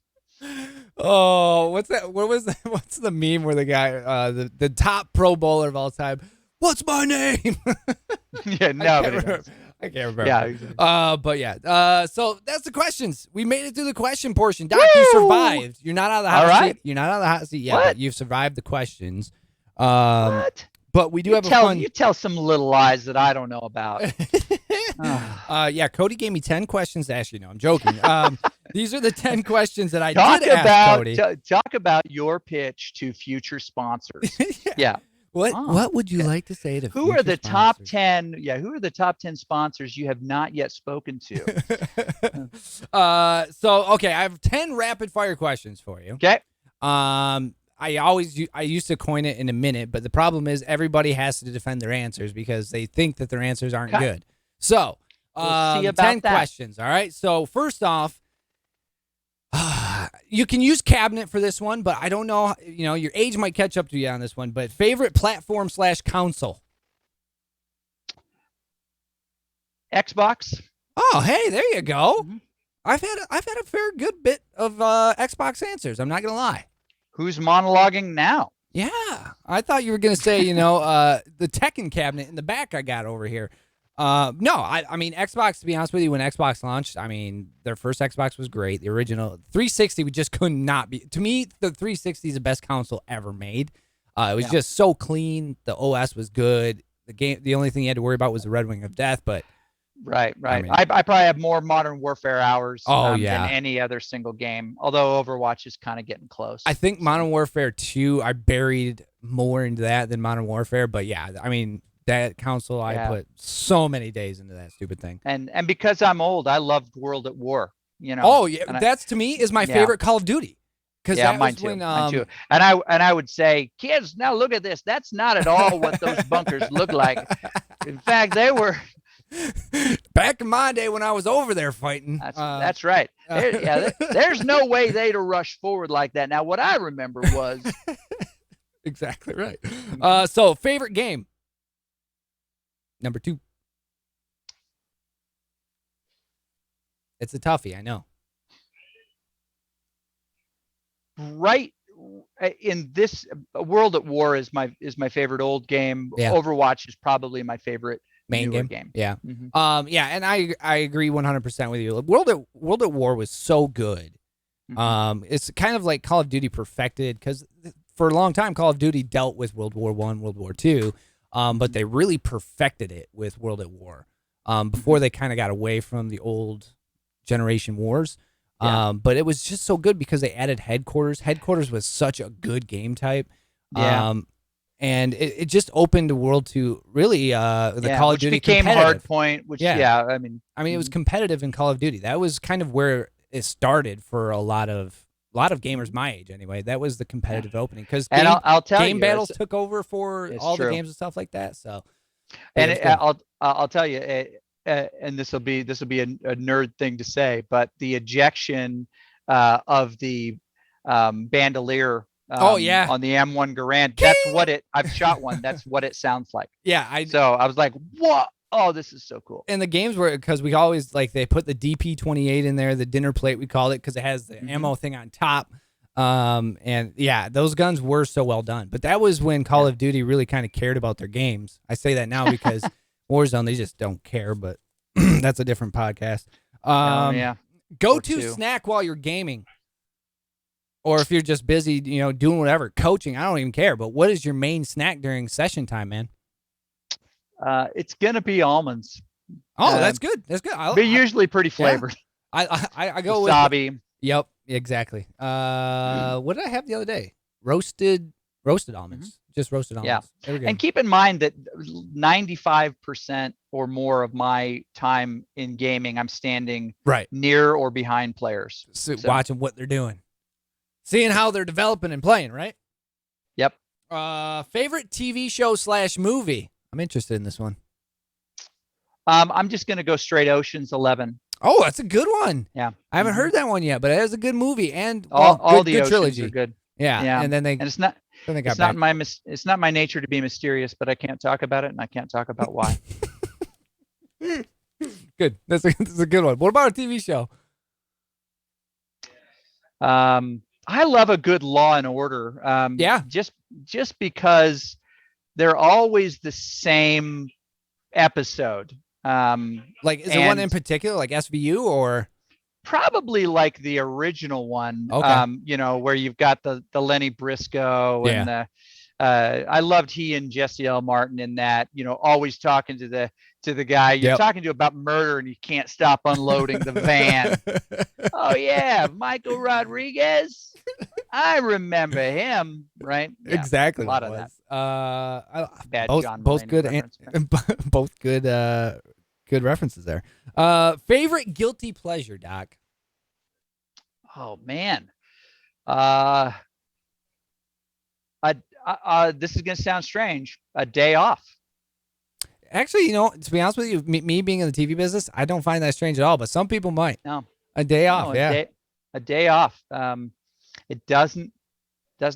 Oh, what's that? What's the meme where the guy, the top pro bowler of all time, what's my name? Yeah, nobody knows. I can't remember. Yeah. Exactly. But yeah. So that's the questions. We made it through the question portion. Doc, you survived. You're not out of the hot seat. You're not out of the hot seat yet, but you've survived the questions. What? But we do have a fun. You tell some little lies that I don't know about. Yeah, Cody gave me 10 questions to ask you. No, I'm joking. These are the 10 questions that I did ask Cody. Talk about your pitch to future sponsors. Yeah. What would you like to say to who are the top 10? Yeah, who are the top 10 sponsors you have not yet spoken to? Okay, I have 10 rapid fire questions for you. Okay. I used to coin it in a minute, but the problem is everybody has to defend their answers because they think that their answers aren't good. So, we'll see about 10 questions, all right? So, first off, you can use cabinet for this one, but I don't know, your age might catch up to you on this one, but favorite platform / console? Xbox. Oh, hey, there you go. Mm-hmm. I've had a fair good bit of Xbox answers. I'm not going to lie. Who's monologuing now? Yeah, I thought you were gonna say, the Tekken cabinet in the back I got over here. No, I mean Xbox. To be honest with you, when Xbox launched, I mean their first Xbox was great. The original 360, we just could not be. To me, the 360 is the best console ever made. It was just so clean. The OS was good. The only thing you had to worry about was the Red Wing of Death. But right. I mean, I probably have more Modern Warfare hours than yeah. any other single game. Although Overwatch is kind of getting close. I think Modern Warfare 2, I buried more into that than Modern Warfare. But yeah, I mean. That console, I put so many days into that stupid thing. And because I'm old, I loved World at War. Oh yeah, that's to me is my favorite Call of Duty. Because mine too. Mine too. And I would say, kids, now look at this. That's not at all what those bunkers look like. In fact, they were. Back in my day when I was over there fighting. That's right. There's no way they'd have rushed forward like that. Now, what I remember was. Exactly right. So favorite game. Number 2. It's a toughie, I know. Right in this World at War is my favorite old game. Yeah. Overwatch is probably my favorite main game. Yeah. Mm-hmm. Yeah, and I agree 100% with you. World at War was so good. Mm-hmm. It's kind of like Call of Duty perfected because for a long time Call of Duty dealt with World War I, World War II. But they really perfected it with World at War before they kind of got away from the old generation wars. But it was just so good because they added Headquarters. Headquarters was such a good game type. And it just opened the world to really the Call of Duty became Hardpoint. I mean, it was competitive in Call of Duty. That was kind of where it started for a lot of gamers my age anyway. That was the competitive opening because I'll tell game you, battles took over for all the games and stuff like that. So, and I'll tell you, and this will be a nerd thing to say, but the ejection of the bandolier on the M1 Garand, that's what I've shot one. That's what it sounds like. Yeah, so I was like, what? Oh, this is so cool. And the games were because we always they put the DP-28 in there, the dinner plate we called it because it has the ammo thing on top. And yeah, those guns were so well done. But that was when Call of Duty really kind of cared about their games. I say that now because Warzone they just don't care, but that's a different podcast. Go-to snack while you're gaming. Or if you're just busy, doing whatever, coaching, I don't even care. But what is your main snack during session time, man? It's gonna be almonds. Oh, that's good. That's good. They're usually pretty flavored. Yeah. I go wasabi. With yep, exactly. What did I have the other day? Roasted almonds. Just roasted almonds. Yeah. And keep in mind that 95% or more of my time in gaming, I'm standing near or behind players, so watching what they're doing, seeing how they're developing and playing. Right. Yep. Favorite TV show / movie. I'm interested in this one. I'm just going to go straight Ocean's 11. Oh, that's a good one. Yeah. I haven't heard that one yet, but it is a good movie and all the good Oceans trilogy. are good. Yeah. And then it's not my nature to be mysterious, but I can't talk about it and I can't talk about why. Good. That's a good one. What about a TV show? I love a good Law and Order. Just because they're always the same episode. Is there one in particular, like SVU or? Probably like the original one. Okay. Where you've got the Lenny Briscoe and I loved he and Jesse L. Martin in that. Always talking to the guy you're talking to about murder and you can't stop unloading the van. Oh yeah, Michael Rodriguez. I remember him, right? Yeah, exactly. A lot of that. Bad John both Mulaney good, both good, good references there. Favorite guilty pleasure, Doc? Oh man, this is gonna sound strange. A day off. Actually, to be honest with you, me being in the TV business, I don't find that strange at all. But some people might. No, a day off. A day off. It doesn't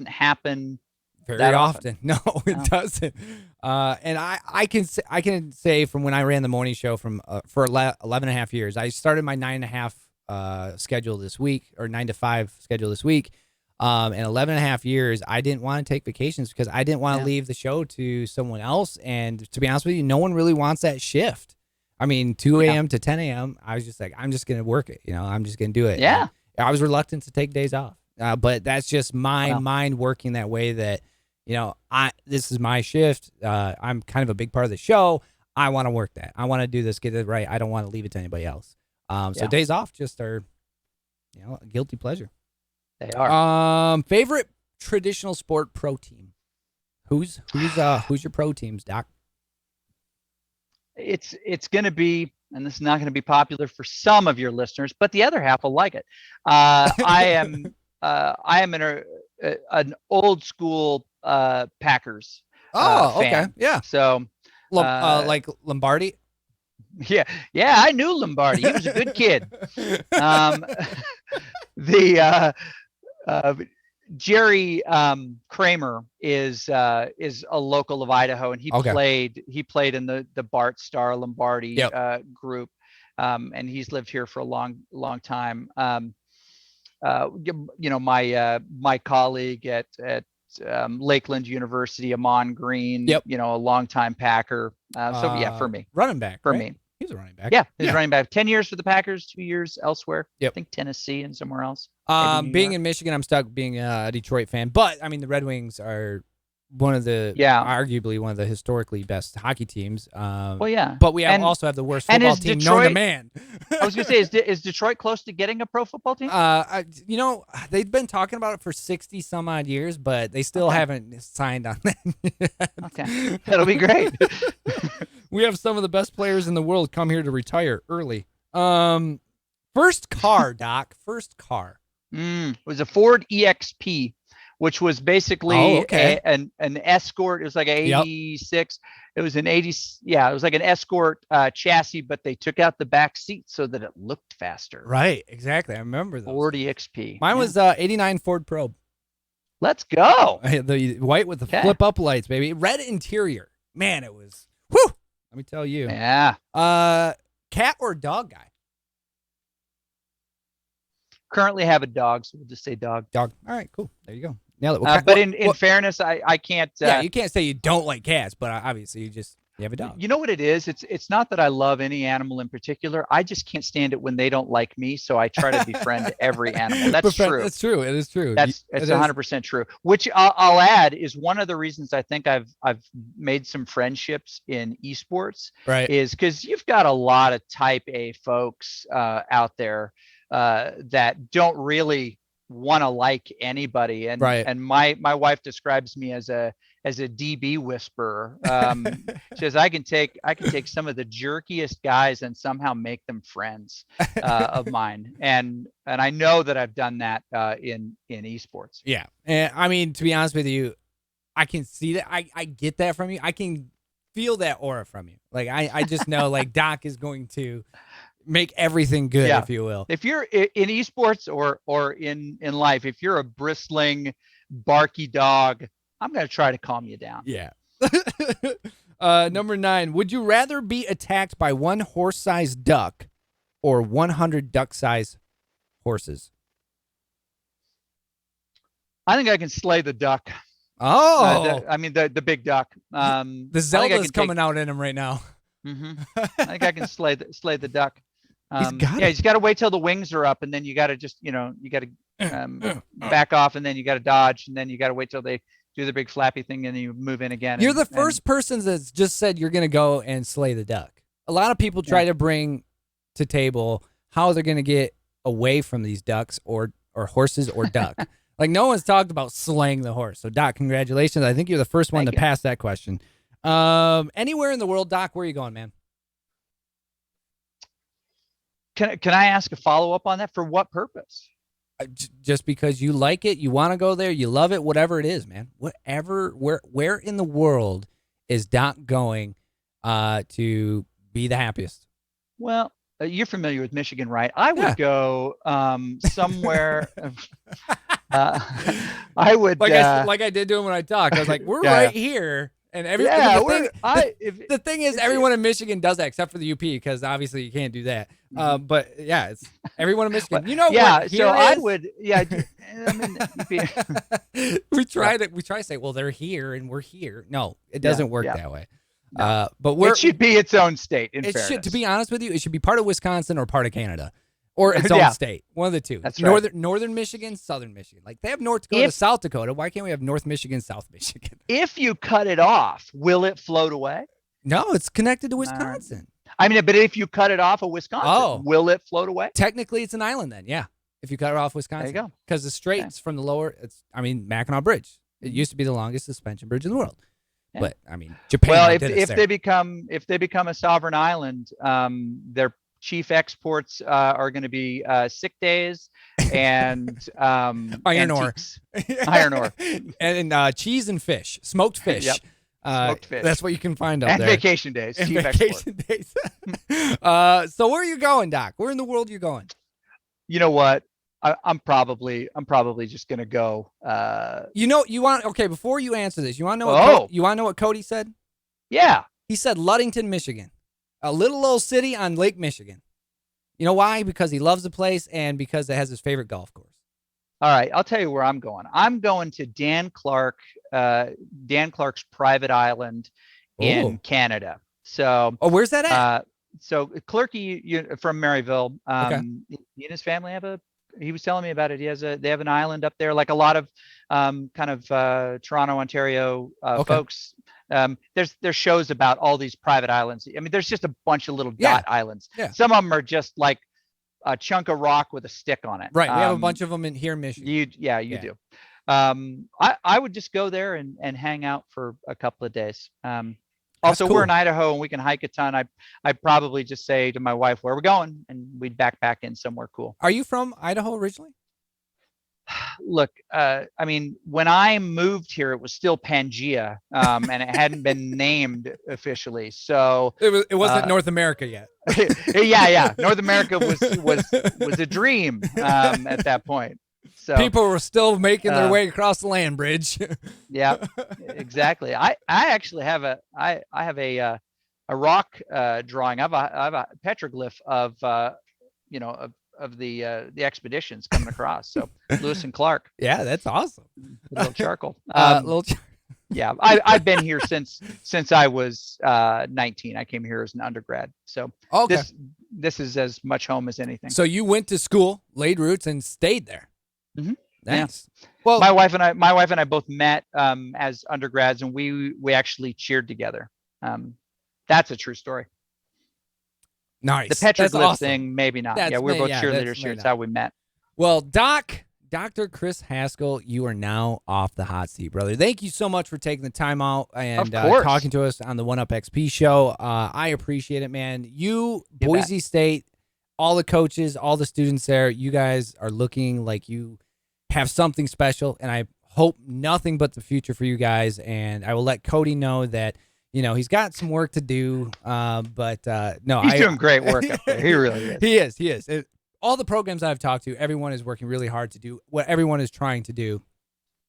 happen very often. No, it doesn't. And I can say from when I ran the morning show for 11 and a half years, I started my 9.5 schedule this week, or 9 to 5 schedule this week. In 11 and a half years, I didn't want to take vacations because I didn't want to leave the show to someone else. And to be honest with you, no one really wants that shift. I mean, 2 a.m. to 10 a.m., I was just like, I'm just going to work it. I'm just going to do it. Yeah. And I was reluctant to take days off. But that's just my mind working that way that, this is my shift. I'm kind of a big part of the show. I want to work that. I want to do this, get it right. I don't want to leave it to anybody else. So days off just are, a guilty pleasure. They are. Favorite traditional sport pro team. Who's your pro teams, Doc? It's going to be, and this is not going to be popular for some of your listeners, but the other half will like it. I am an old school Packers. Fan. Okay, yeah. So like Lombardi. Yeah, I knew Lombardi. He was a good kid. Jerry Kramer is a local of Idaho, and he played in the Bart Starr Lombardi group, and he's lived here for a long time. My colleague at Lakeland University, Amon Green, a longtime Packer. For me, running back for me. He's a running back. Yeah, he's running back. 10 years for the Packers, 2 years elsewhere. Yep. I think Tennessee and somewhere else. Being in Michigan, I'm stuck being a Detroit fan. But, I mean, the Red Wings are arguably one of the historically best hockey teams. But we also have the worst football team known to man. I was going to say, is Detroit close to getting a pro football team? They've been talking about it for 60 some odd years, but they still haven't signed on that yet. Okay. That'll be great. We have some of the best players in the world come here to retire early. First car, Doc. First car. It was a Ford EXP, which was basically an Escort. It was like an 86. It was an 80. Yeah, it was like an Escort chassis, but they took out the back seat so that it looked faster. Right, exactly. I remember those. Ford EXP. Mine was 89 Ford Probe. Let's go. The white with the flip up lights, baby. Red interior. Man, it was. Whew. Let me tell you. Yeah. Cat or dog guy? Currently have a dog, so we'll just say dog. Dog. All right, cool. There you go. Now that in fairness, I can't. You can't say you don't like cats, but obviously you have a dog. You know what it is? It's not that I love any animal in particular. I just can't stand it when they don't like me. So I try to befriend every animal. That's true. That's true. It is true. It's 100% true. Which I'll add is one of the reasons I think I've made some friendships in esports. Right. Is because you've got a lot of type A folks out there that don't really want to like anybody, and my wife describes me as a DB whisperer. She says I can take some of the jerkiest guys and somehow make them friends of mine, and I know that I've done that in esports. Yeah, and I mean, to be honest with you, I can see that. I get that from you. I can feel that aura from you. Like I just know like Doc is going to make everything good, if you will. If you're in esports or in life, if you're a bristling, barky dog, I'm going to try to calm you down. Yeah. Number 9, would you rather be attacked by one horse-sized duck or 100 duck-sized horses? I think I can slay the duck. Oh. The big duck. The Zelda's coming out in him right now. Mm-hmm. I think I can slay the duck. He's got to wait till the wings are up, and then you got to just, back off, and then you got to dodge, and then you got to wait till they do the big flappy thing, and then you move in again. You're the first person that's just said you're going to go and slay the duck. A lot of people try to bring to table how they're going to get away from these ducks or horses or duck. Like no one's talked about slaying the horse. So Doc, congratulations. I think you're the first one to pass that question. Anywhere in the world, Doc, where are you going, man? Can I ask a follow-up on that? For what purpose? Just because you like it, you want to go there, you love it, whatever it is, man. Where in the world is Doc going to be the happiest? Well, you're familiar with Michigan, right? I would go somewhere. I would like I did to him when I talked. I was like, we're right here. And the thing is, everyone in Michigan does that except for the UP, because obviously you can't do that. But yeah, it's everyone in Michigan. Yeah. So I would. Yeah. I mean, we try to say, well, they're here and we're here. No, it doesn't work that way. No. But it should be its own state. To be honest with you, it should be part of Wisconsin or part of Canada. Or its own state. One of the two. That's right. Northern Michigan, Southern Michigan. Like, they have North Dakota, South Dakota. Why can't we have North Michigan, South Michigan? If you cut it off, will it float away? No, it's connected to Wisconsin. I mean, but if you cut it off of Wisconsin, will it float away? Technically, it's an island then, yeah. If you cut it off Wisconsin. There you go. Because the straits from the lower, Mackinac Bridge. It used to be the longest suspension bridge in the world. Yeah. But, I mean, Japan. Well, if they become a sovereign island, their chief exports are going to be sick days and iron ore, and cheese and fish, smoked fish. Yep. Smoked fish. That's what you can find up and there. Vacation days. And chief vacation days. So where are you going, Doc? Where in the world are you going? You know what? I'm probably just going to go. Before you answer this, you want to know what Cody said? Yeah. He said Ludington, Michigan. A little old city on Lake Michigan. You know why? Because he loves the place and because it has his favorite golf course. All right, I'll tell you where I'm going. I'm going to Dan Clark's private island in Canada. So, where's that at? So Clerky from Maryville, he and his family he was telling me about it. They have an island up there, like a lot of Toronto, Ontario folks. There's shows about all these private islands. I mean, there's just a bunch of little dot islands. Yeah. Some of them are just like a chunk of rock with a stick on it. Right. We have a bunch of them in here in Michigan. You do. I would just go there and hang out for a couple of days. Also, we're in Idaho and we can hike a ton. I'd probably just say to my wife, where are we going? And we'd back in somewhere cool. Are you from Idaho originally? Look, I mean, when I moved here, it was still Pangea, and it hadn't been named officially. So it wasn't North America yet. Yeah. North America was a dream at that point. So people were still making their way across the land bridge. Yeah, exactly. I actually have a rock drawing. I have a petroglyph of the expeditions coming across. So Lewis and Clark. Yeah, that's awesome. A little charcoal. Yeah, I've been here since I was 19. I came here as an undergrad. So this is as much home as anything. So you went to school, laid roots, and stayed there. Mm-hmm. Nice. Yeah. Well, my wife and I both met as undergrads, and we actually cheered together. That's a true story. Nice. The petroglyph thing, maybe not. We're both cheerleaders here. It's how we met. Well, Dr. Chris Haskell, you are now off the hot seat, brother. Thank you so much for taking the time out and talking to us on the One Up XP show. I appreciate it, man. Boise State, all the coaches, all the students there, you guys are looking like you have something special, and I hope nothing but the future for you guys. And I will let Cody know that he's got some work to do, but no, he's doing great work up there. He really is. He is. All the programs I've talked to, everyone is working really hard to do what everyone is trying to do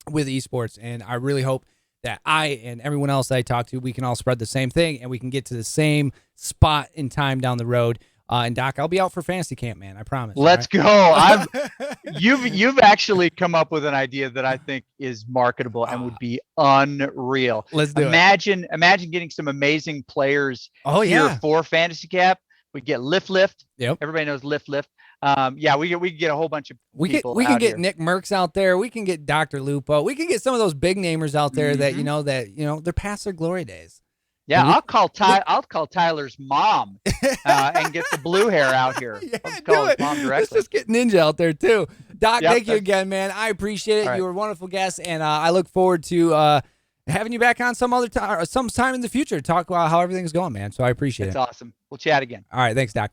with esports, and I really hope that I and everyone else I talk to, we can all spread the same thing, and we can get to the same spot in time down the road. And Doc, I'll be out for fantasy camp, man. I promise. Let's go. You've actually come up with an idea that I think is marketable and would be unreal. Let's do it. Imagine getting some amazing players here for fantasy camp. We get Lift. Yep. Everybody knows Lift. We can get a whole bunch of people. We can get Nick Merckx out there. We can get Dr. Lupo. We can get some of those big namers out there that they're past their glory days. Yeah, I'll call Tyler's mom and get the blue hair out here. Yeah, I'll call his mom directly. Let's just get Ninja out there too. Doc, thank you again, man. I appreciate it. Right. You were a wonderful guest, and I look forward to having you back on sometime in the future to talk about how everything's going, man. So I appreciate it. It's awesome. We'll chat again. All right, thanks, Doc.